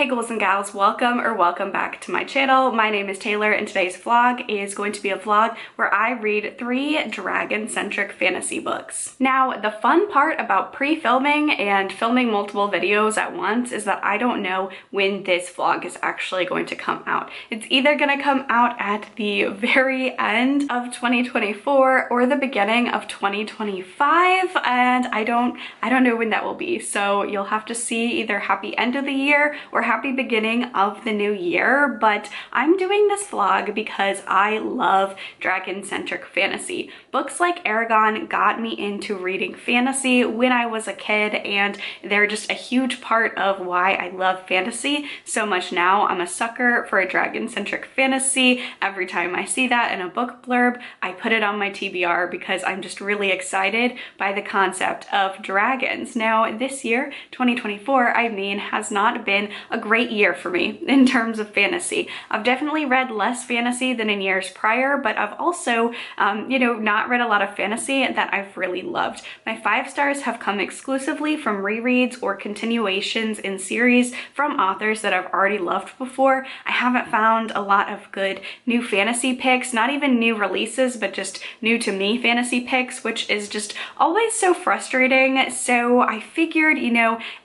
Hey ghouls and gals, welcome back to my channel. My name is Taylor and today's vlog is going to be a vlog where I read 3 dragon-centric fantasy books. Now, the fun part about pre-filming and filming multiple videos at once is that I don't know when this vlog is actually going to come out. It's either going to come out at the very end of 2024 or the beginning of 2025, and I don't know when that will be. So you'll have to see either happy end of the year or happy beginning of the new year, but I'm doing this vlog because I love dragon-centric fantasy. Books like Aragon got me into reading fantasy when I was a kid, and they're just a huge part of why I love fantasy so much now. I'm a sucker for a dragon-centric fantasy. Every time I see that in a book blurb, I put it on my TBR because I'm just really excited by the concept of dragons. Now, this year, 2024, I mean, has not been a great year for me in terms of fantasy. I've definitely read less fantasy than in years prior, but I've also, not read a lot of fantasy that I've really loved. My 5 stars have come exclusively from rereads or continuations in series from authors that I've already loved before. I haven't found a lot of good new fantasy picks, not even new releases, but just new to me fantasy picks, which is just always so frustrating. So I figured,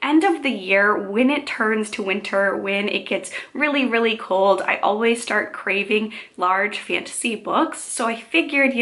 end of the year, when it turns to winter, when it gets really cold, I always start craving large fantasy books. So I figured,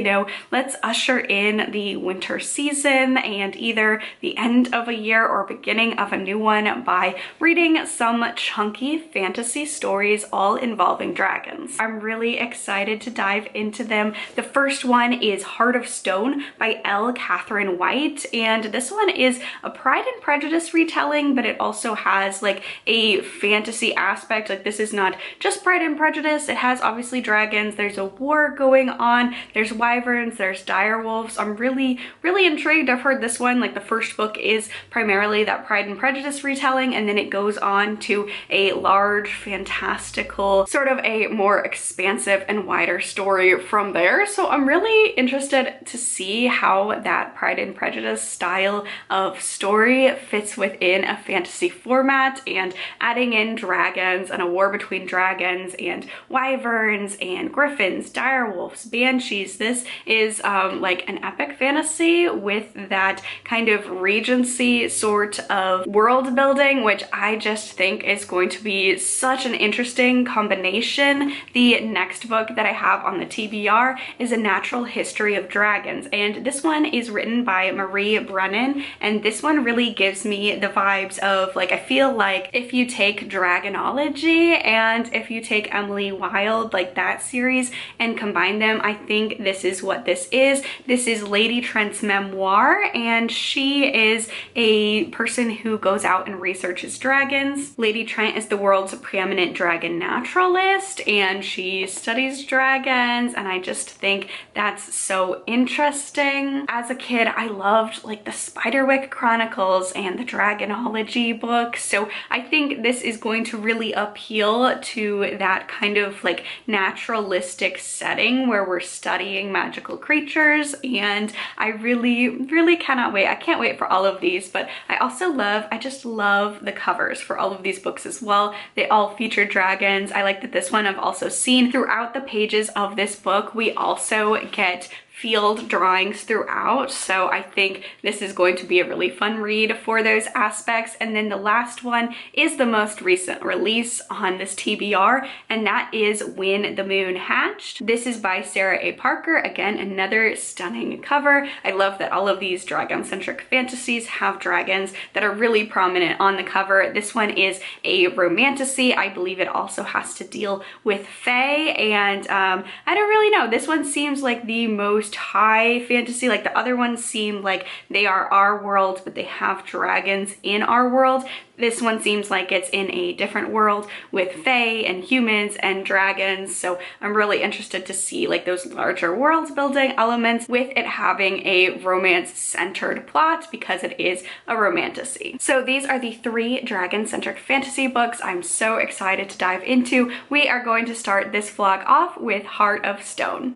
let's usher in the winter season and either the end of a year or beginning of a new one by reading some chunky fantasy stories all involving dragons. I'm really excited to dive into them. The first one is Heartstone by Elle, Katharine White, and this one is a Pride and Prejudice retelling, but it also has like a fantasy aspect. Like, this is not just Pride and Prejudice. It has obviously dragons, there's a war going on, there's wyverns, there's direwolves. I'm really intrigued. I've heard this one, like the first book is primarily that Pride and Prejudice retelling, and then it goes on to a large fantastical, sort of a more expansive and wider story from there. So I'm really interested to see how that Pride and Prejudice style of story fits within a fantasy format, and adding in dragons and a war between dragons and wyverns and griffins, direwolves, banshees. This is like an epic fantasy with that kind of Regency sort of world building, which I just think is going to be such an interesting combination. The next book that I have on the TBR is A Natural History of Dragons, and this one is written by Brennan, and this one really gives me the vibes of, like, I feel like if you take Dragonology and if you take Emily Wilde, like that series, and combine them, I think this is what this is. This is Lady Trent's memoir, and she is a person who goes out and researches dragons. Lady Trent is the world's preeminent dragon naturalist, and she studies dragons, and I just think that's so interesting. As a kid, I loved like the Spiderwick Chronicles and the Dragonology books, so I think this is going to really appeal to that kind of like naturalistic setting where we're studying magical creatures, and I really cannot wait. I can't wait for all of these, but I just love the covers for all of these books as well. They all feature dragons. I like that this one I've also seen throughout the pages of this book. We also get field drawings throughout, so I think this is going to be a really fun read for those aspects. And then the last one is the most recent release on this TBR, and that is When the Moon Hatched. This is by Sarah A. Parker. Again, another stunning cover. I love that all of these dragon-centric fantasies have dragons that are really prominent on the cover. This one is a romantasy. I believe it also has to deal with fae, and I don't really know. This one seems like the most high fantasy. Like the other ones seem like they are our world, but they have dragons in our world. This one seems like it's in a different world with fae and humans and dragons, so I'm really interested to see like those larger world building elements with it having a romance-centered plot because it is a romantasy. So these are the 3 dragon-centric fantasy books I'm so excited to dive into. We are going to start this vlog off with Heart of Stone.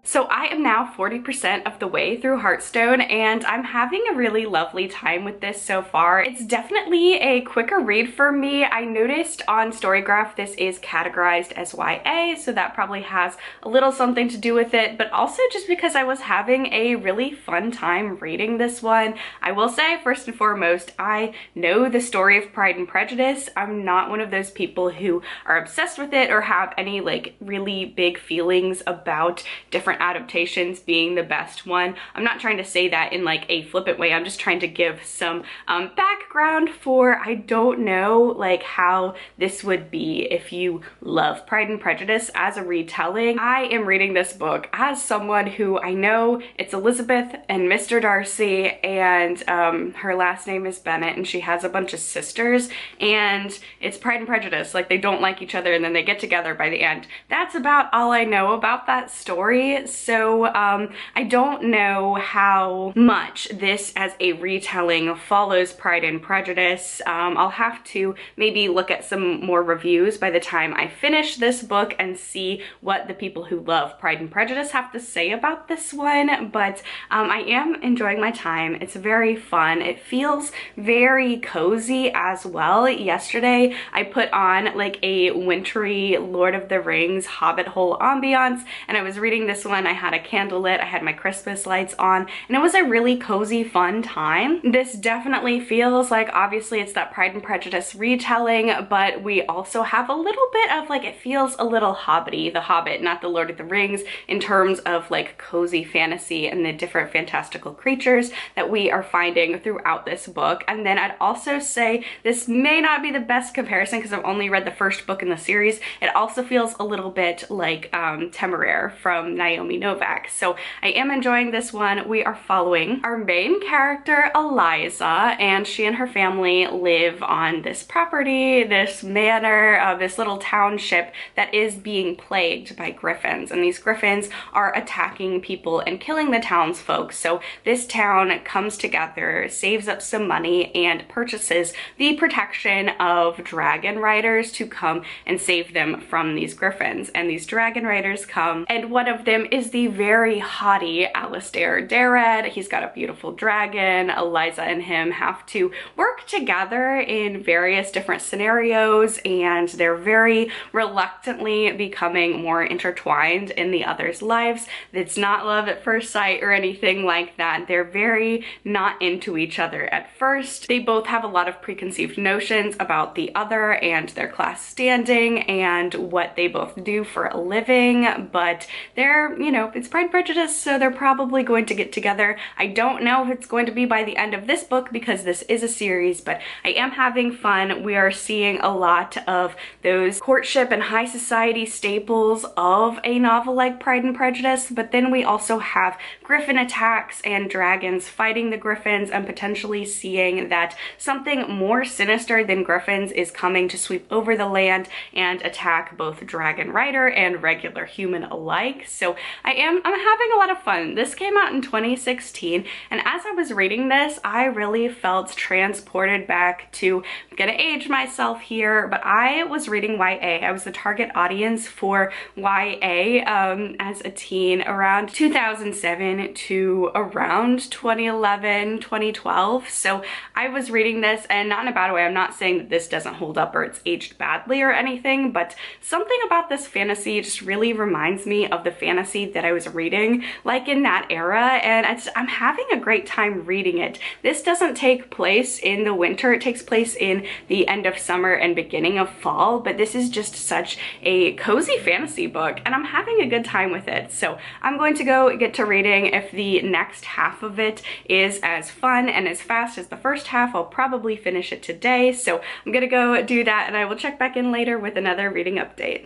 So I am now 40% of the way through Heartstone, and I'm having a really lovely time with this so far. It's definitely a quicker read for me. I noticed on Storygraph this is categorized as YA, so that probably has a little something to do with it, but also just because I was having a really fun time reading this one. I will say, first and foremost, I know the story of Pride and Prejudice. I'm not one of those people who are obsessed with it or have any like really big feelings about different adaptations being the best one. I'm not trying to say that in like a flippant way. I'm just trying to give some background for, I don't know like how this would be if you love Pride and Prejudice as a retelling. I am reading this book as someone who I know it's Elizabeth and Mr. Darcy, and her last name is Bennett, and she has a bunch of sisters, and it's Pride and Prejudice. Like, they don't like each other and then they get together by the end. That's about all I know about that story. So I don't know how much this as a retelling follows Pride and Prejudice. I'll have to maybe look at some more reviews by the time I finish this book and see what the people who love Pride and Prejudice have to say about this one, but I am enjoying my time. It's very fun. It feels very cozy as well. Yesterday I put on like a wintry Lord of the Rings Hobbit hole ambiance, and I was reading this one. I had a candle lit, I had my Christmas lights on, and it was a really cozy, fun time. This definitely feels like, obviously it's that Pride and Prejudice retelling, but we also have a little bit of like, it feels a little hobbity, The Hobbit, not the Lord of the Rings, in terms of like cozy fantasy and the different fantastical creatures that we are finding throughout this book. And then I'd also say this may not be the best comparison because I've only read the first book in the series. It also feels a little bit like Temeraire from Naomi Novak. So I am enjoying this one. We are following our main character, Eliza, and she and her family live on this property, this manor, this little township that is being plagued by griffins. And these griffins are attacking people and killing the townsfolk. So this town comes together, saves up some money, and purchases the protection of dragon riders to come and save them from these griffins. And these dragon riders come, and one of them is the very haughty Alistair Darrett. He's got a beautiful dragon. Eliza and him have to work together in various different scenarios, and they're very reluctantly becoming more intertwined in the other's lives. It's not love at first sight or anything like that. They're very not into each other at first. They both have a lot of preconceived notions about the other and their class standing and what they both do for a living, but they're, you know, it's Pride and Prejudice, so they're probably going to get together. I don't know if it's going to be by the end of this book because this is a series, but I am having fun. We are seeing a lot of those courtship and high society staples of a novel like Pride and Prejudice, but then we also have griffin attacks and dragons fighting the griffins, and potentially seeing that something more sinister than griffins is coming to sweep over the land and attack both dragon rider and regular human alike. So I'm having a lot of fun. This came out in 2016, and as I was reading this, I really felt transported back to, I'm gonna age myself here, but I was reading YA. I was the target audience for YA as a teen around 2007 to around 2011, 2012. So I was reading this, and not in a bad way. I'm not saying that this doesn't hold up or it's aged badly or anything, but something about this fantasy just really reminds me of the fantasy that I was reading like in that era, and I'm having a great time reading it. This doesn't take place in the winter. It takes place in the end of summer and beginning of fall, but this is just such a cozy fantasy book, and I'm having a good time with it. So I'm going to go get to reading. If the next half of it is as fun and as fast as the first half, I'll probably finish it today. So I'm gonna go do that, and I will check back in later with another reading update.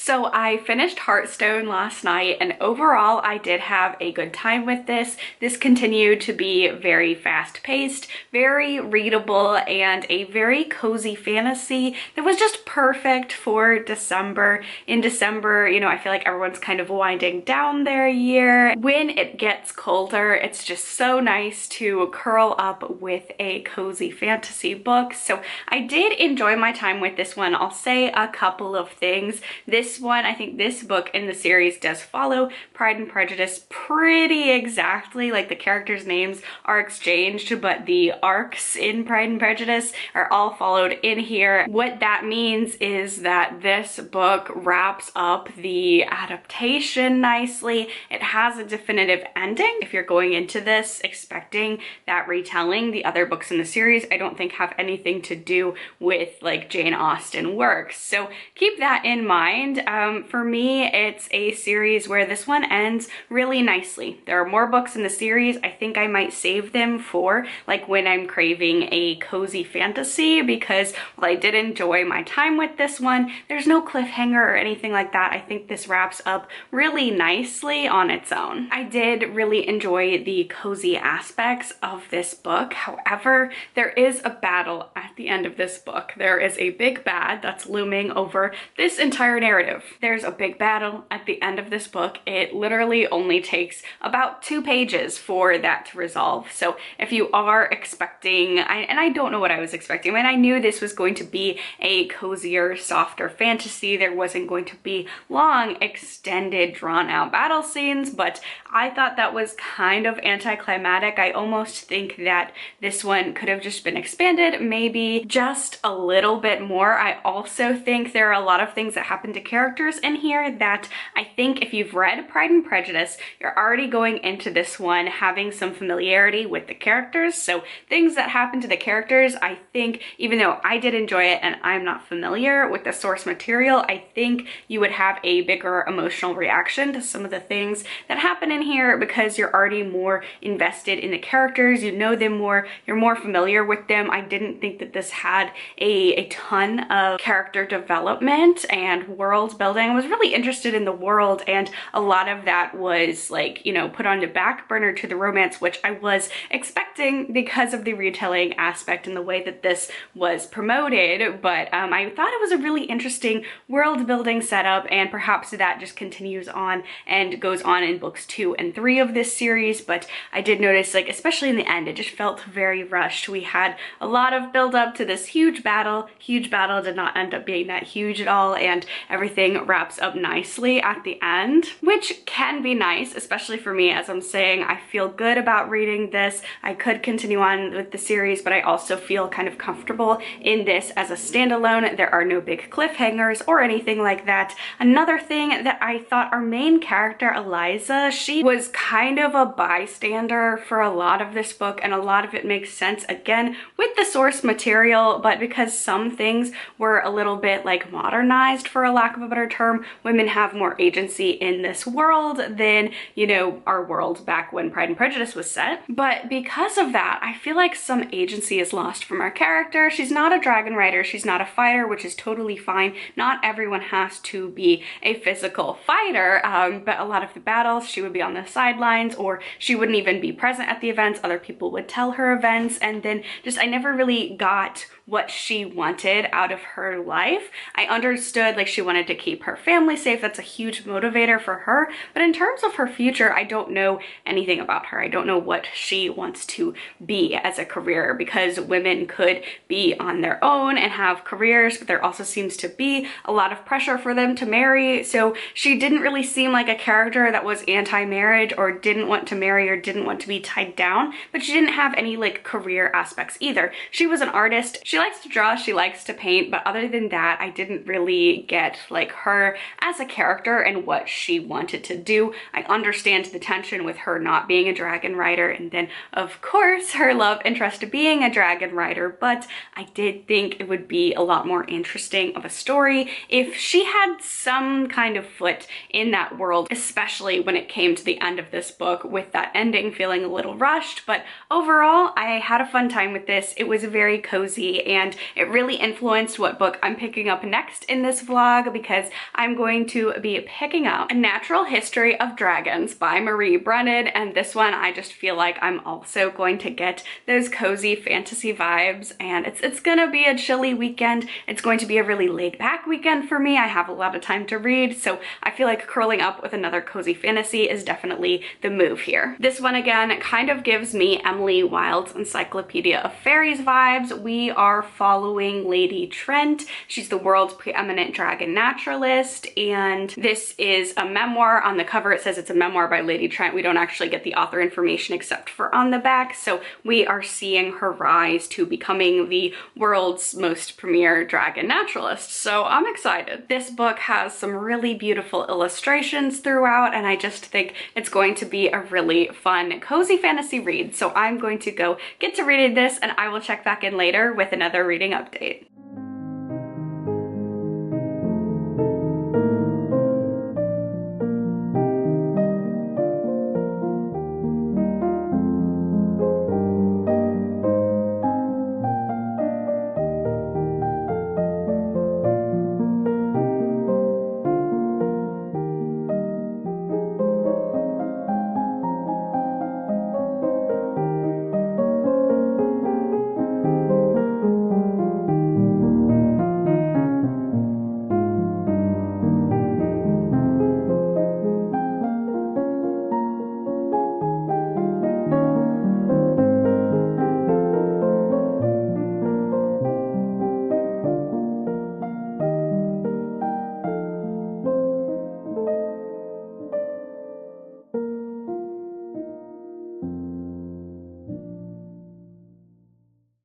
So I finished Heartstone last night, and overall I did have a good time with this. This continued to be very fast-paced, very readable, and a very cozy fantasy that was just perfect for December. In December, you know, I feel like everyone's kind of winding down their year. When it gets colder, it's just so nice to curl up with a cozy fantasy book. So I did enjoy my time with this one. I'll say a couple of things. This one, I think this book in the series does follow Pride and Prejudice pretty exactly. Like the characters' names are exchanged, but the arcs in Pride and Prejudice are all followed in here. What that means is that this book wraps up the adaptation nicely. It has a definitive ending. If you're going into this expecting that retelling, the other books in the series I don't think have anything to do with like Jane Austen works. So keep that in mind. For me, it's a series where this one ends really nicely. There are more books in the series. I think I might save them for like when I'm craving a cozy fantasy, because while I did enjoy my time with this one, there's no cliffhanger or anything like that. I think this wraps up really nicely on its own. I did really enjoy the cozy aspects of this book. However, there is a battle at the end of this book. There is a big bad that's looming over this entire narrative. There's a big battle at the end of this book. It literally only takes about 2 pages for that to resolve. So if you are expecting, and I don't know what I was expecting, I mean, I knew this was going to be a cozier, softer fantasy. There wasn't going to be long, extended, drawn out battle scenes, but I thought that was kind of anticlimactic. I almost think that this one could have just been expanded, maybe just a little bit more. I also think there are a lot of things that happen to characters in here that I think if you've read Pride and Prejudice, you're already going into this one having some familiarity with the characters. So things that happen to the characters, I think, even though I did enjoy it and I'm not familiar with the source material, I think you would have a bigger emotional reaction to some of the things that happen in here because you're already more invested in the characters, you know them more, you're more familiar with them. I didn't think that this had a ton of character development and world building. I was really interested in the world, and a lot of that was like, you know, put on the back burner to the romance, which I was expecting because of the retelling aspect and the way that this was promoted. But I thought it was a really interesting world building setup, and perhaps that just continues on and goes on in books 2 and 3 of this series. But I did notice, like, especially in the end, it just felt very rushed. We had a lot of build up to this huge battle. Huge battle did not end up being that huge at all, and everything wraps up nicely at the end, which can be nice, especially for me. As I'm saying, I feel good about reading this. I could continue on with the series, but I also feel kind of comfortable in this as a standalone. There are no big cliffhangers or anything like that. Another thing that I thought, our main character, Eliza, she was kind of a bystander for a lot of this book, and a lot of it makes sense, again, with the source material, but because some things were a little bit like modernized, for a lack of a better term, women have more agency in this world than, you know, our world back when Pride and Prejudice was set. But because of that, I feel like some agency is lost from our character. She's not a dragon rider, she's not a fighter, which is totally fine. Not everyone has to be a physical fighter, but a lot of the battles she would be on the sidelines, or she wouldn't even be present at the events. Other people would tell her events, and then just I never really got what she wanted out of her life. I understood like she wanted to keep her family safe. That's a huge motivator for her. But in terms of her future, I don't know anything about her. I don't know what she wants to be as a career, because women could be on their own and have careers, but there also seems to be a lot of pressure for them to marry. So she didn't really seem like a character that was anti-marriage or didn't want to marry or didn't want to be tied down, but she didn't have any like career aspects either. She was an artist. She likes to draw, she likes to paint, but other than that, I didn't really get like her as a character and what she wanted to do. I understand the tension with her not being a dragon rider, and then of course her love interest being a dragon rider, but I did think it would be a lot more interesting of a story if she had some kind of foot in that world, especially when it came to the end of this book, with that ending feeling a little rushed. But overall, I had a fun time with this. It was very cozy, and it really influenced what book I'm picking up next in this vlog, because because I'm going to be picking up A Natural History of Dragons by Brennan, and this one I just feel like I'm also going to get those cozy fantasy vibes, and it's gonna be a chilly weekend. It's going to be a really laid back weekend for me. I have a lot of time to read, so I feel like curling up with another cozy fantasy is definitely the move here. This one again kind of gives me Emily Wilde's Encyclopedia of Fairies vibes. We are following Lady Trent. She's the world's preeminent dragon naturalist, and this is a memoir. On the cover it says it's a memoir by Lady Trent. We don't actually get the author information except for on the back, so we are seeing her rise to becoming the world's most premier dragon naturalist, so I'm excited. This book has some really beautiful illustrations throughout, and I just think it's going to be a really fun, cozy fantasy read, so I'm going to go get to reading this, and I will check back in later with another reading update.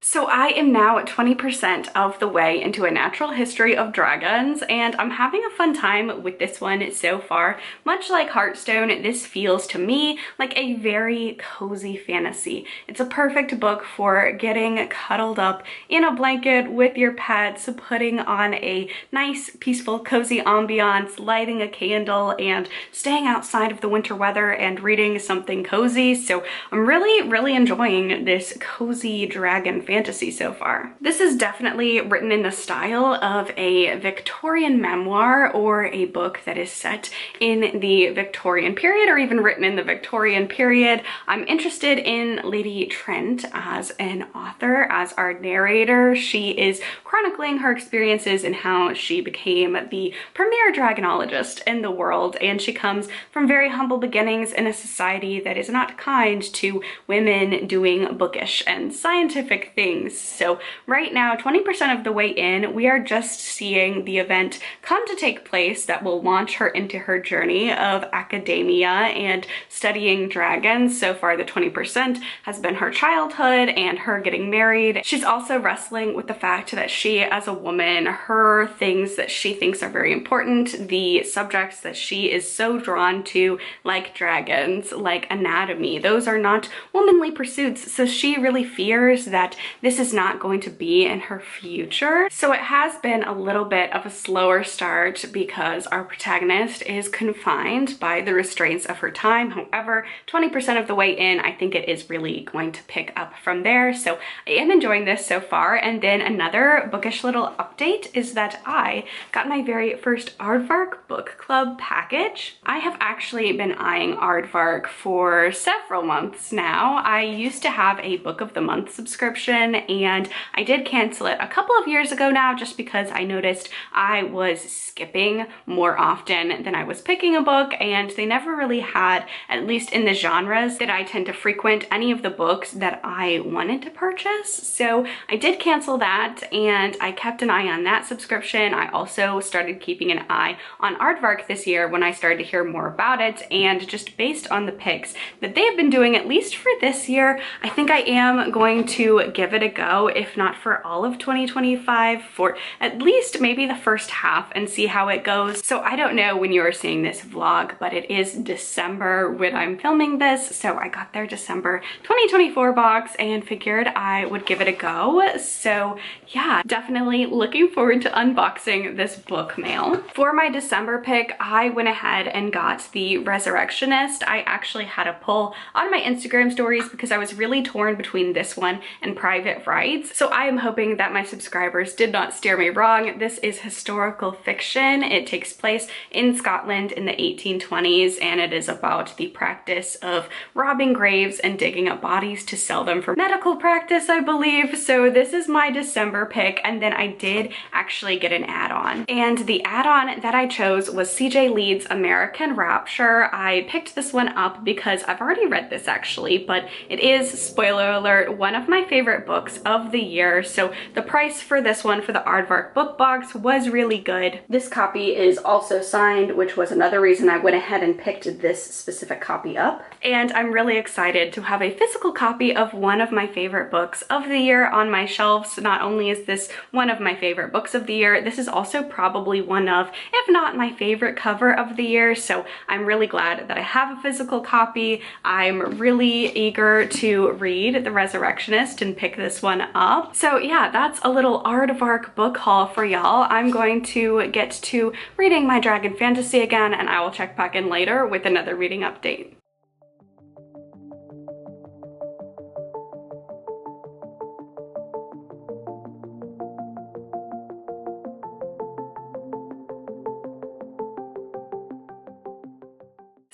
So I am now at 20% of the way into A Natural History of Dragons, and I'm having a fun time with this one so far. Much like Heartstone, this feels to me like a very cozy fantasy. It's a perfect book for getting cuddled up in a blanket with your pets, putting on a nice, peaceful, cozy ambiance, lighting a candle, and staying outside of the winter weather and reading something cozy. So I'm really enjoying this cozy dragon fantasy so far. This is definitely written in the style of a Victorian memoir or a book that is set in the Victorian period, or even written in the Victorian period. I'm interested in Lady Trent as an author, as our narrator. She is chronicling her experiences and how she became the premier dragonologist in the world, and she comes from very humble beginnings in a society that is not kind to women doing bookish and scientific things. So right now, 20% of the way in, we are just seeing the event come to take place that will launch her into her journey of academia and studying dragons. So far, the 20% has been her childhood and her getting married. She's also wrestling with the fact that she, as a woman, her things that she thinks are very important, the subjects that she is so drawn to, like dragons, like anatomy, those are not womanly pursuits. So she really fears that this is not going to be in her future. So it has been a little bit of a slower start because our protagonist is confined by the restraints of her time. However, 20% of the way in, I think it is really going to pick up from there. So I am enjoying this so far. And then another bookish little update is that I got my very first Aardvark book club package. I have actually been eyeing Aardvark for several months now. I used to have a book of the month subscription, and I did cancel it a couple of years ago now just because I noticed I was skipping more often than I was picking a book, and they never really had, at least in the genres that I tend to frequent, any of the books that I wanted to purchase. So I did cancel that, and I kept an eye on that subscription. I also started keeping an eye on Aardvark this year when I started to hear more about it, and just based on the picks that they have been doing, at least for this year, I think I am going to give it a go, if not for all of 2025, for at least maybe the first half, and see how it goes. So I don't know when you are seeing this vlog, but it is December when I'm filming this, so I got their December 2024 box and figured I would give it a go. So yeah, definitely looking forward to unboxing this book mail. For my December pick, I went ahead and got The Resurrectionist. I actually had a poll on my Instagram stories because I was really torn between this one and private rights. So I am hoping that my subscribers did not steer me wrong. This is historical fiction. It takes place in Scotland in the 1820s, and it is about the practice of robbing graves and digging up bodies to sell them for medical practice, I believe. So this is my December pick, and then I did actually get an add-on. And the add-on that I chose was CJ Leeds' American Rapture. I picked this one up because I've already read this actually, but it is, spoiler alert, one of my favorite books of the year. So the price for this one for the Aardvark book box was really good. This copy is also signed, which was another reason I went ahead and picked this specific copy up. And I'm really excited to have a physical copy of one of my favorite books of the year on my shelves. Not only is this one of my favorite books of the year, this is also probably one of, if not my favorite cover of the year. So I'm really glad that I have a physical copy. I'm really eager to read The Resurrectionist and pick this one up. So yeah, that's a little Aardvark book haul for y'all. I'm going to get to reading my Dragon Fantasy again, and I will check back in later with another reading update.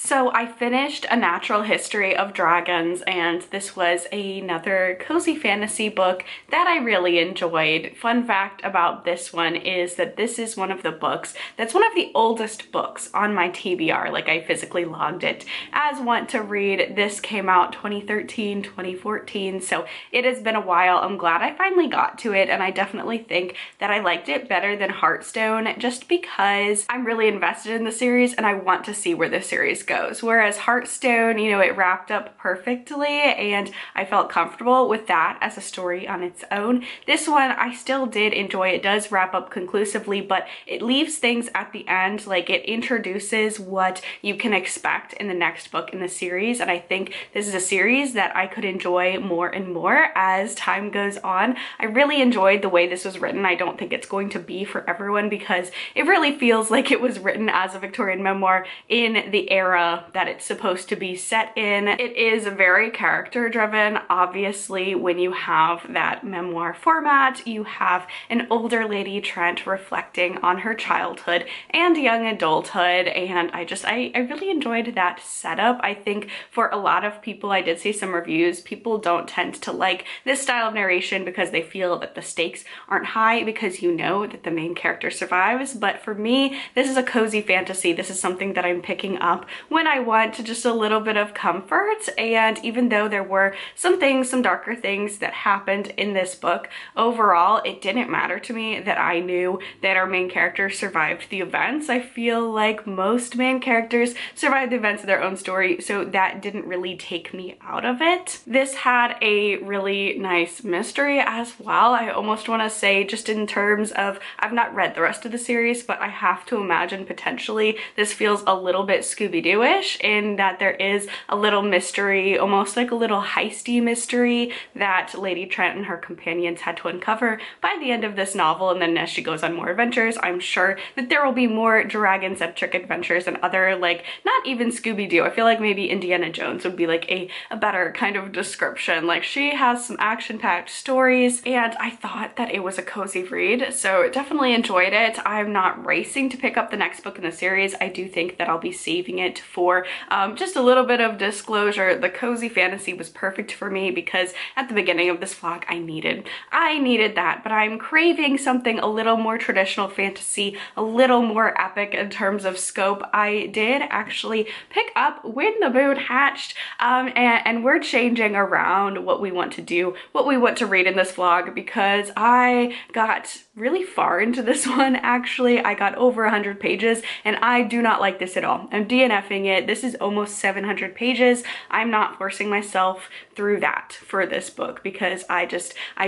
So I finished A Natural History of Dragons, and this was another cozy fantasy book that I really enjoyed. Fun fact about this one is that this is one of the books that's one of the oldest books on my TBR. Like, I physically logged it as want to read. This came out 2013, 2014, so it has been a while. I'm glad I finally got to it, and I definitely think that I liked it better than Heartstone just because I'm really invested in the series and I want to see where the series goes. Whereas Heartstone, you know, it wrapped up perfectly and I felt comfortable with that as a story on its own. This one I still did enjoy. It does wrap up conclusively, but it leaves things at the end. Like, it introduces what you can expect in the next book in the series, and I think this is a series that I could enjoy more and more as time goes on. I really enjoyed the way this was written. I don't think it's going to be for everyone because it really feels like it was written as a Victorian memoir in the era that it's supposed to be set in. It is very character driven. Obviously, when you have that memoir format, you have an older lady, Trent, reflecting on her childhood and young adulthood, and I really enjoyed that setup. I think for a lot of people, I did see some reviews, people don't tend to like this style of narration because they feel that the stakes aren't high because you know that the main character survives. But for me, this is a cozy fantasy. This is something that I'm picking up when I want just a little bit of comfort. And even though there were some darker things that happened in this book, overall it didn't matter to me that I knew that our main character survived the events. I feel like most main characters survived the events of their own story, so that didn't really take me out of it. This had a really nice mystery as well. I almost want to say, just in terms of, I've not read the rest of the series, but I have to imagine potentially this feels a little bit Scooby-Doo-ish in that there is a little mystery, almost like a little heisty mystery that Lady Trent and her companions had to uncover by the end of this novel. And then as she goes on more adventures, I'm sure that there will be more dragon-centric adventures and other, like, not even Scooby-Doo. I feel like maybe Indiana Jones would be like a better kind of description. Like, she has some action-packed stories, and I thought that it was a cozy read, so definitely enjoyed it. I'm not racing to pick up the next book in the series. I do think that I'll be saving it for just a little bit of disclosure. The cozy fantasy was perfect for me because at the beginning of this vlog, I needed that, but I'm craving something a little more traditional fantasy, a little more epic in terms of scope. I did actually pick up When the Moon Hatched, and we're changing around what we want to do, what we want to read in this vlog, because I got really far into this one. Actually, I got over 100 pages and I do not like this at all. I'm DNFing it. This is almost 700 pages. I'm not forcing myself through that for this book because I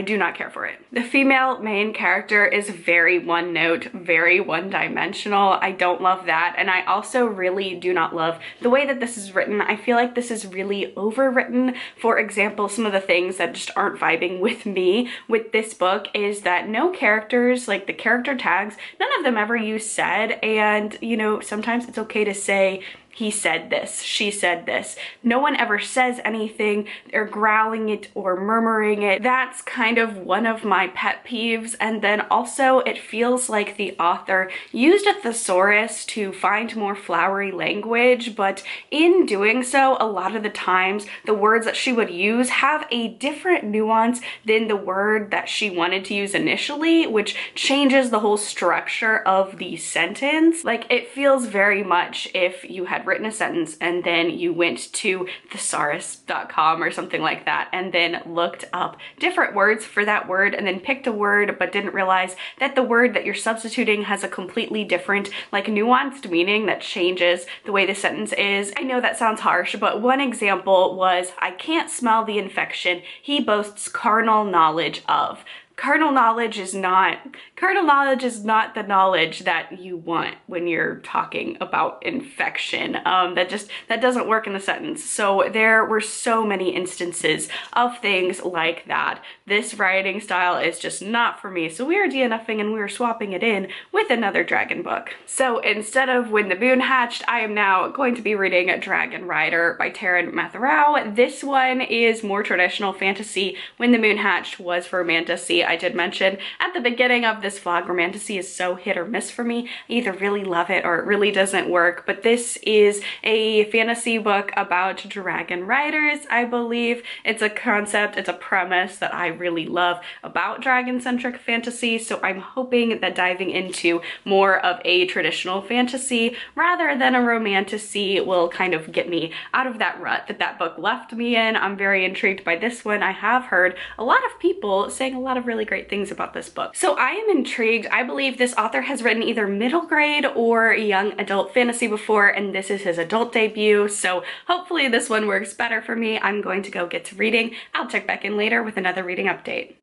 do not care for it. The female main character is very one note, very one dimensional. I don't love that. And I also really do not love the way that this is written. I feel like this is really overwritten. For example, some of the things that just aren't vibing with me with this book is that no characters, like the character tags, none of them ever use said. And you know, sometimes it's okay to say he said this, she said this. No one ever says anything. They're growling it or murmuring it. That's kind of one of my pet peeves. And then also it feels like the author used a thesaurus to find more flowery language, but in doing so, a lot of the times the words that she would use have a different nuance than the word that she wanted to use initially, which changes the whole structure of the sentence. Like, it feels very much if you had written a sentence and then you went to thesaurus.com or something like that and then looked up different words for that word and then picked a word but didn't realize that the word that you're substituting has a completely different, like, nuanced meaning that changes the way the sentence is. I know that sounds harsh, but one example was, I can't smell the infection he boasts carnal knowledge of. Carnal knowledge is not the knowledge that you want when you're talking about infection. That doesn't work in the sentence. So there were so many instances of things like that. This writing style is just not for me. So we are DNFing and we are swapping it in with another dragon book. So instead of When the Moon Hatched, I am now going to be reading Dragon Rider by Taran Matharu. This one is more traditional fantasy. When the Moon Hatched was romantasy. I did mention at the beginning of this vlog, romantasy is so hit or miss for me. I either really love it or it really doesn't work, but this is a fantasy book about dragon riders, I believe. It's a concept, it's a premise that I really love about dragon-centric fantasy, so I'm hoping that diving into more of a traditional fantasy rather than a romantasy will kind of get me out of that rut that book left me in. I'm very intrigued by this one. I have heard a lot of people saying a lot of really great things about this book. So I am intrigued. I believe this author has written either middle grade or young adult fantasy before, and this is his adult debut. So hopefully this one works better for me. I'm going to go get to reading. I'll check back in later with another reading update.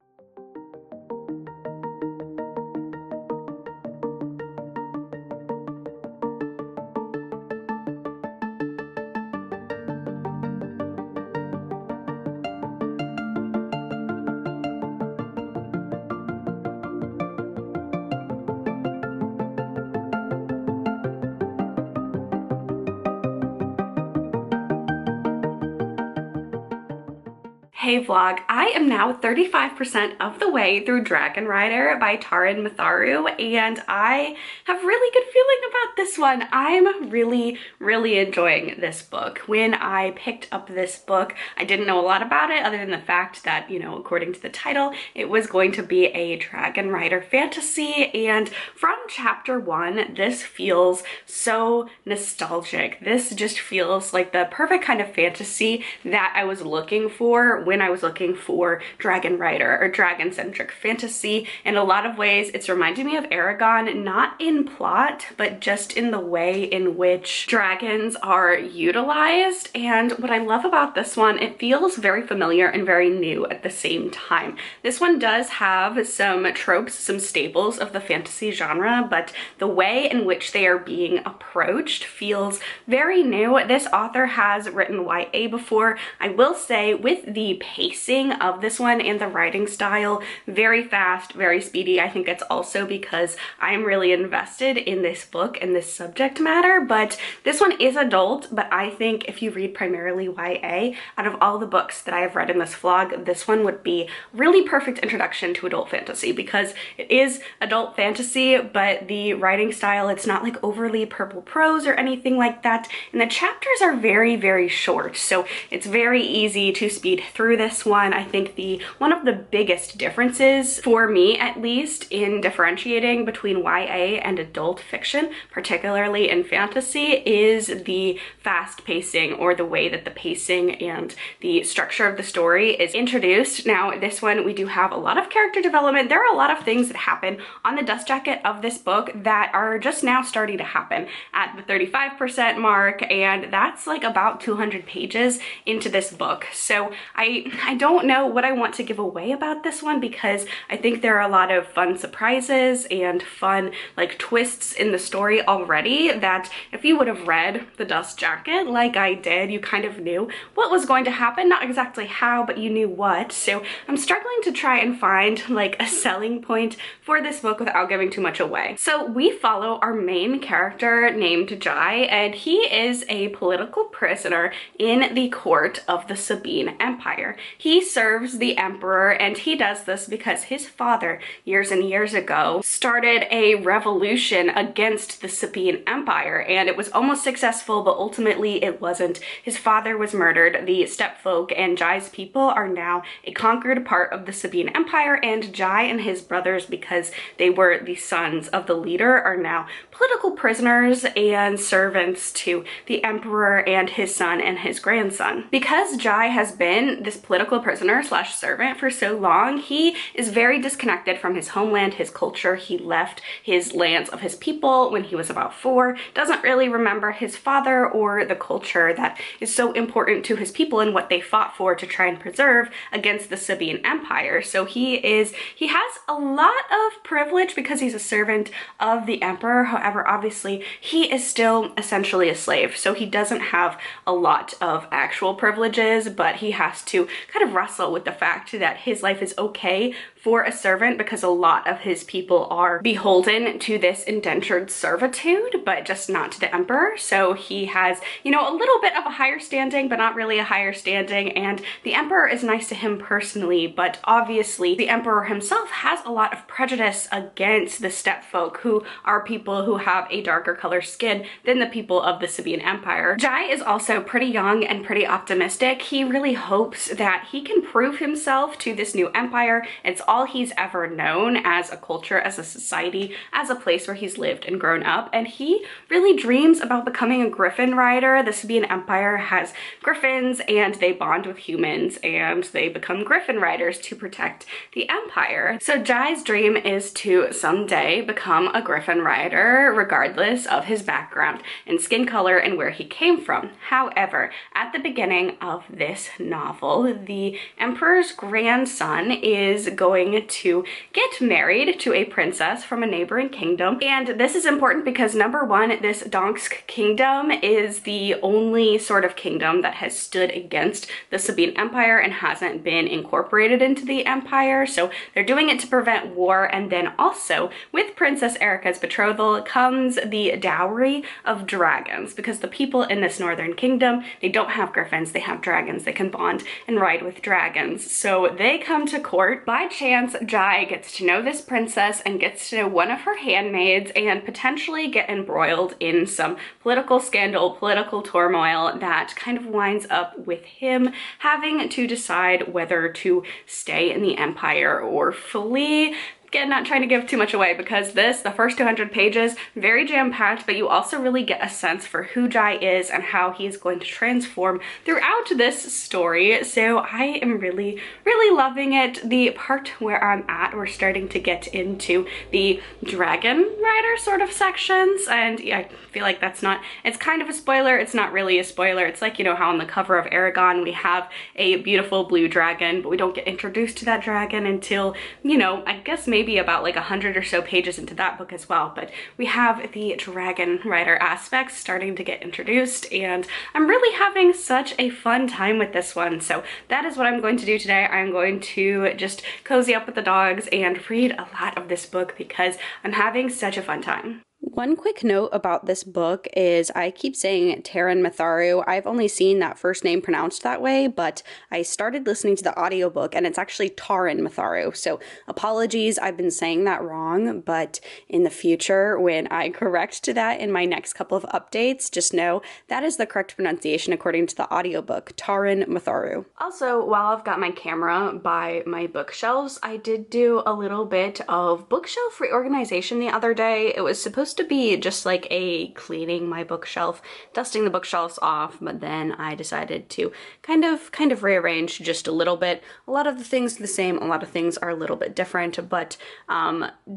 Hey vlog, I am now 35% of the way through Dragon Rider by Taran Matharu, and I have really good feeling about this one. I'm really enjoying this book. When I picked up this book, I didn't know a lot about it other than the fact that, you know, according to the title, it was going to be a Dragon Rider fantasy, and from chapter 1, this feels so nostalgic. This just feels like the perfect kind of fantasy that I was looking for when I was looking for Dragon Rider or dragon-centric fantasy. In a lot of ways, it's reminding me of Aragon, not in plot, but just in the way in which dragons are utilized. And what I love about this one, it feels very familiar and very new at the same time. This one does have some tropes, some staples of the fantasy genre, but the way in which they are being approached feels very new. This author has written YA before. I will say, with the pacing of this one and the writing style, very fast, very speedy. I think it's also because I'm really invested in this book and this subject matter, but this one is adult. But I think if you read primarily YA, out of all the books that I have read in this vlog, this one would be really perfect introduction to adult fantasy, because it is adult fantasy, but the writing style, it's not like overly purple prose or anything like that, and the chapters are very short, so it's very easy to speed through this one. I think one of the biggest differences, for me at least, in differentiating between YA and adult fiction, particularly in fantasy, is the fast pacing, or the way that the pacing and the structure of the story is introduced. Now, this one, we do have a lot of character development. There are a lot of things that happen on the dust jacket of this book that are just now starting to happen at the 35% mark, and that's like about 200 pages into this book. So I I don't know what I want to give away about this one because I think there are a lot of fun surprises and fun like twists in the story already that if you would have read The Dust Jacket like I did, you kind of knew what was going to happen. Not exactly how, but you knew what. So I'm struggling to try and find like a selling point for this book without giving too much away. So we follow our main character named Jai, and he is a political prisoner in the court of the Sabine Empire. He serves the emperor, and he does this because his father, years and years ago, started a revolution against the Sabine Empire, and it was almost successful, but ultimately it wasn't. His father was murdered. The stepfolk and Jai's people are now a conquered part of the Sabine Empire, and Jai and his brothers, because they were the sons of the leader, are now political prisoners and servants to the emperor and his son and his grandson. Because Jai has been this political prisoner slash servant for so long, he is very disconnected from his homeland, his culture. He left his lands of his people when he was about 4, doesn't really remember his father or the culture that is so important to his people and what they fought for to try and preserve against the Sabine Empire. So he has a lot of privilege because he's a servant of the emperor. However, obviously he is still essentially a slave, so he doesn't have a lot of actual privileges, but he has to kind of wrestle with the fact that his life is okay for a servant because a lot of his people are beholden to this indentured servitude, but just not to the emperor. So he has, you know, a little bit of a higher standing, but not really a higher standing, and the emperor is nice to him personally, but obviously the emperor himself has a lot of prejudice against the stepfolk, who are people who have a darker color skin than the people of the Sabine Empire. Jai is also pretty young and pretty optimistic. He really hopes that he can prove himself to this new empire. It's all he's ever known as a culture, as a society, as a place where he's lived and grown up, and he really dreams about becoming a griffin rider. The Sabine Empire has griffins, and they bond with humans, and they become griffin riders to protect the empire. So Jai's dream is to someday become a griffin rider, regardless of his background and skin color and where he came from. However, at the beginning of this novel, the emperor's grandson is going to get married to a princess from a neighboring kingdom. And this is important because number one, this Donsk kingdom is the only sort of kingdom that has stood against the Sabine Empire and hasn't been incorporated into the empire. So they're doing it to prevent war. And then also with Princess Erika's betrothal comes the dowry of dragons, because the people in this northern kingdom, they don't have griffins, they have dragons. They can bond and ride with dragons. So they come to court. By chance, Jai gets to know this princess and gets to know one of her handmaids and potentially get embroiled in some political scandal, political turmoil that kind of winds up with him having to decide whether to stay in the empire or flee. Again, not trying to give too much away because the first 200 pages, very jam-packed, but you also really get a sense for who Jai is and how he is going to transform throughout this story. So I am really, really loving it. The part where I'm at, we're starting to get into the dragon rider sort of sections, and yeah, I feel like it's kind of a spoiler. It's not really a spoiler. It's like, you know, how on the cover of Aragon we have a beautiful blue dragon, but we don't get introduced to that dragon until, you know, I guess maybe about like 100 or so pages into that book as well. But we have the dragon rider aspects starting to get introduced, and I'm really having such a fun time with this one. So that is what I'm going to do today. I'm going to just cozy up with the dogs and read a lot of this book because I'm having such a fun time. One quick note about this book is I keep saying Taran Matharu. I've only seen that first name pronounced that way, but I started listening to the audiobook and it's actually Taran Matharu. So apologies, I've been saying that wrong, but in the future when I correct to that in my next couple of updates, just know that is the correct pronunciation according to the audiobook, Taran Matharu. Also, while I've got my camera by my bookshelves, I did do a little bit of bookshelf reorganization the other day. It was supposed to be just like a cleaning my bookshelf, dusting the bookshelves off, but then I decided to kind of rearrange just a little bit. A lot of the things are the same, a lot of things are a little bit different, but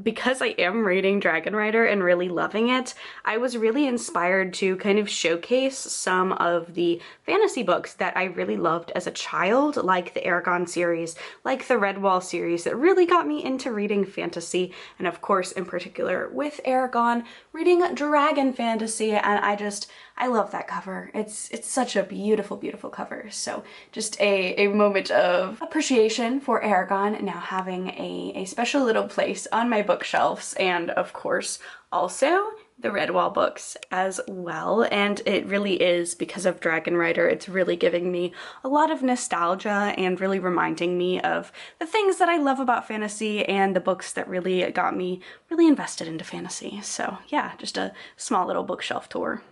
because I am reading Dragon Rider and really loving it, I was really inspired to kind of showcase some of the fantasy books that I really loved as a child, like the Eragon series, like the Redwall series, that really got me into reading fantasy, and of course in particular with Eragon, reading dragon fantasy, and I love that cover. It's such a beautiful, beautiful cover. So just a moment of appreciation for Eragon now having a special little place on my bookshelves, and of course also the Redwall books as well. And it really is because of Dragon Rider. It's really giving me a lot of nostalgia and really reminding me of the things that I love about fantasy and the books that really got me really invested into fantasy. So yeah, just a small little bookshelf tour.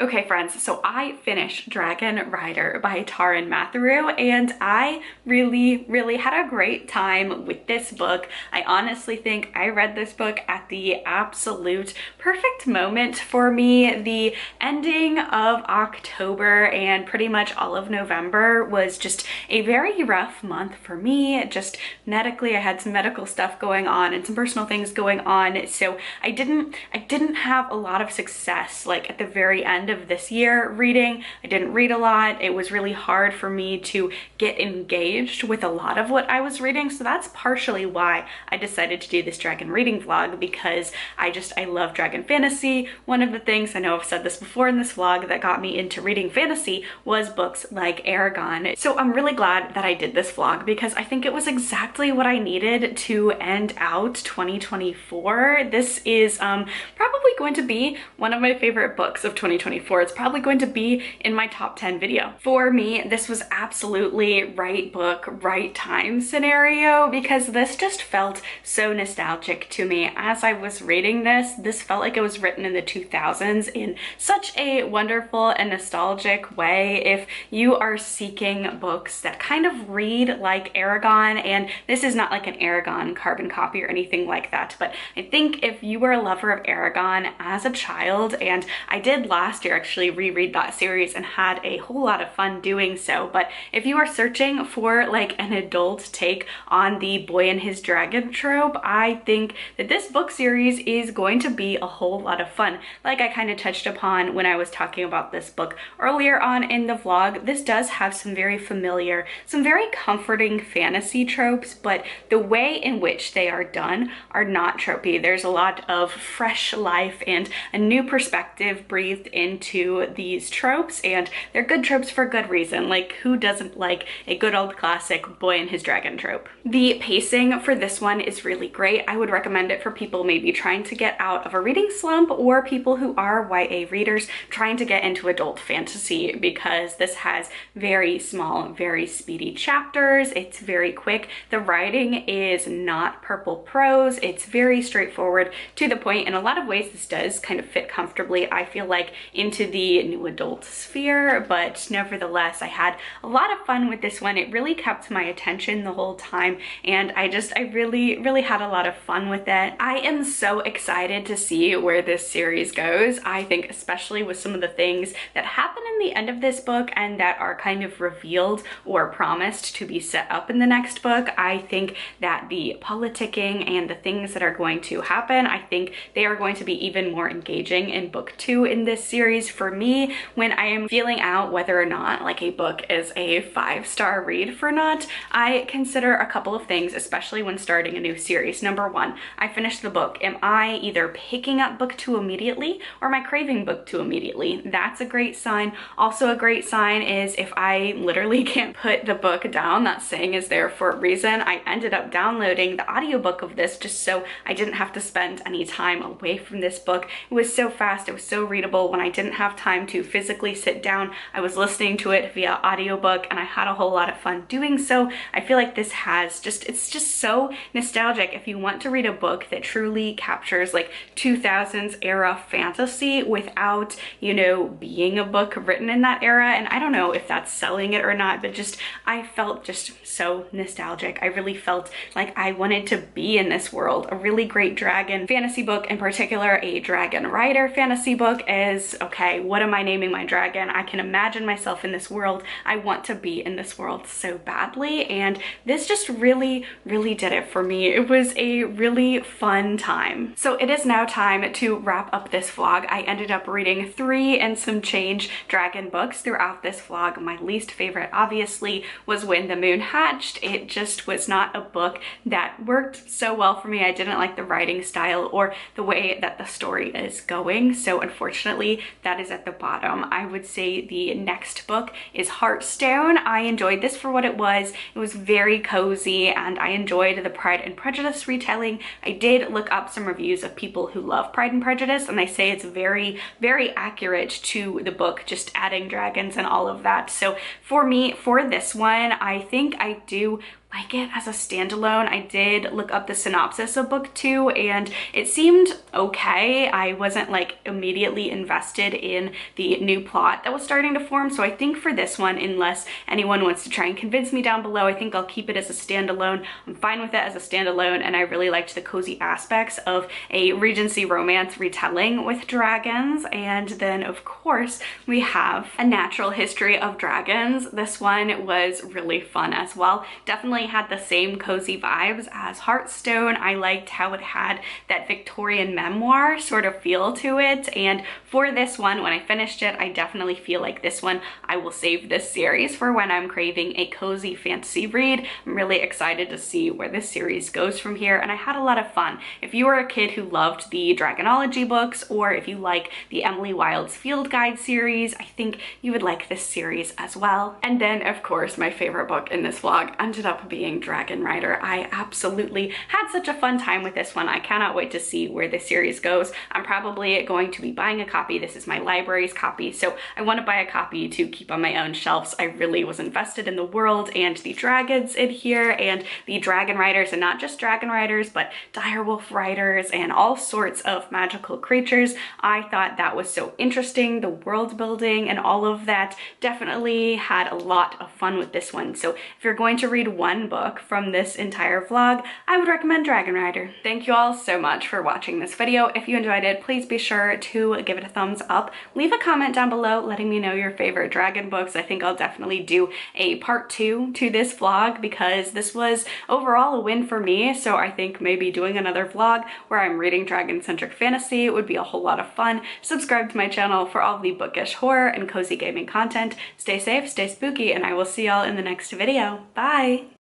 Okay friends, so I finished Dragon Rider by Taran Matharu, and I really had a great time with this book. I honestly think I read this book at the absolute perfect moment for me. The ending of October and pretty much all of November was just a very rough month for me. Just medically, I had some medical stuff going on and some personal things going on, so I didn't have a lot of success like at the very end of this year reading. I didn't read a lot. It was really hard for me to get engaged with a lot of what I was reading, so that's partially why I decided to do this dragon reading vlog, because I love dragon fantasy. One of the things, I know I've said this before in this vlog, that got me into reading fantasy was books like Eragon. So I'm really glad that I did this vlog, because I think it was exactly what I needed to end out 2024. This is probably going to be one of my favorite books of 2024. It's probably going to be in my top 10 video. For me, this was absolutely right book, right time scenario, because this just felt so nostalgic to me. As I was reading this felt like it was written in the 2000s in such a wonderful and nostalgic way. If you are seeking books that kind of read like Eragon, and this is not like an Eragon carbon copy or anything like that, but I think if you were a lover of Eragon as a child, and I did last year actually reread that series and had a whole lot of fun doing so, but if you are searching for like an adult take on the boy and his dragon trope, I think that this book series is going to be a whole lot of fun. Like I kind of touched upon when I was talking about this book earlier on in the vlog, this does have some very familiar, some very comforting fantasy tropes, but the way in which they are done are not tropey. There's a lot of fresh life and a new perspective breathed into these tropes, and they're good tropes for good reason. Like, who doesn't like a good old classic boy and his dragon trope? The pacing for this one is really great. I would recommend it for people maybe trying to get out of a reading slump, or people who are YA readers trying to get into adult fantasy, because this has very small, very speedy chapters. It's very quick. The writing is not purple prose. It's very straightforward, to the point. In a lot of ways, this does kind of fit comfortably, I feel like, into the new adult sphere, but nevertheless, I had a lot of fun with this one. It really kept my attention the whole time, and I really had a lot of fun with it. I am so excited to see where this series goes. I think especially with some of the things that happen in the end of this book and that are kind of revealed or promised to be set up in the next book, I think that the politicking and the things that are going to happen, I think they are going to be even more engaging in book 2 in this series, least for me, when I am feeling out whether or not like a book is a 5-star read or not, I consider a couple of things, especially when starting a new series. Number one, I finished the book. Am I either picking up book 2 immediately or am I craving book 2 immediately? That's a great sign. Also a great sign is if I literally can't put the book down, that saying is there for a reason. I ended up downloading the audiobook of this just so I didn't have to spend any time away from this book. It was so fast, it was so readable. When I didn't have time to physically sit down, I was listening to it via audiobook and I had a whole lot of fun doing so. I feel like this has it's just so nostalgic. If you want to read a book that truly captures like 2000s era fantasy without, you know, being a book written in that era, and I don't know if that's selling it or not, but just I felt just so nostalgic. I really felt like I wanted to be in this world. A really great dragon fantasy book, in particular a dragon rider fantasy book, is okay, what am I naming my dragon? I can imagine myself in this world. I want to be in this world so badly, and this just really did it for me. It was a really fun time. So it is now time to wrap up this vlog. I ended up reading 3 and some change dragon books throughout this vlog. My least favorite obviously was When the Moon Hatched. It just was not a book that worked so well for me. I didn't like the writing style or the way that the story is going, so unfortunately that is at the bottom. I would say the next book is Heartstone. I enjoyed this for what it was. It was very cozy and I enjoyed the Pride and Prejudice retelling. I did look up some reviews of people who love Pride and Prejudice and they say it's very accurate to the book, just adding dragons and all of that. So for me, for this one, I think I do like it as a standalone. I did look up the synopsis of book 2 and it seemed okay. I wasn't like immediately invested in the new plot that was starting to form. So I think for this one, unless anyone wants to try and convince me down below, I think I'll keep it as a standalone. I'm fine with it as a standalone, and I really liked the cozy aspects of a Regency romance retelling with dragons. And then of course we have A Natural History of Dragons. This one was really fun as well. Definitely had the same cozy vibes as Heartstone. I liked how it had that Victorian memoir sort of feel to it, and for this one, when I finished it, I definitely feel like this one I will save this series for when I'm craving a cozy fantasy read. I'm really excited to see where this series goes from here, and I had a lot of fun. If you were a kid who loved the Dragonology books, or if you like the Emily Wilde's Field Guide series, I think you would like this series as well. And then of course my favorite book in this vlog ended up being Dragon Rider. I absolutely had such a fun time with this one. I cannot wait to see where this series goes. I'm probably going to be buying a copy. This is my library's copy, so I want to buy a copy to keep on my own shelves. I really was invested in the world and the dragons in here and the dragon riders, and not just dragon riders, but direwolf riders and all sorts of magical creatures. I thought that was so interesting. The world building and all of that, definitely had a lot of fun with this one. So if you're going to read one book from this entire vlog, I would recommend Dragon Rider. Thank you all so much for watching this video. If you enjoyed it, please be sure to give it a thumbs up. Leave a comment down below letting me know your favorite dragon books. I think I'll definitely do a part 2 to this vlog because this was overall a win for me. So I think maybe doing another vlog where I'm reading dragon-centric fantasy would be a whole lot of fun. Subscribe to my channel for all the bookish horror and cozy gaming content. Stay safe, stay spooky, and I will see y'all in the next video. Bye!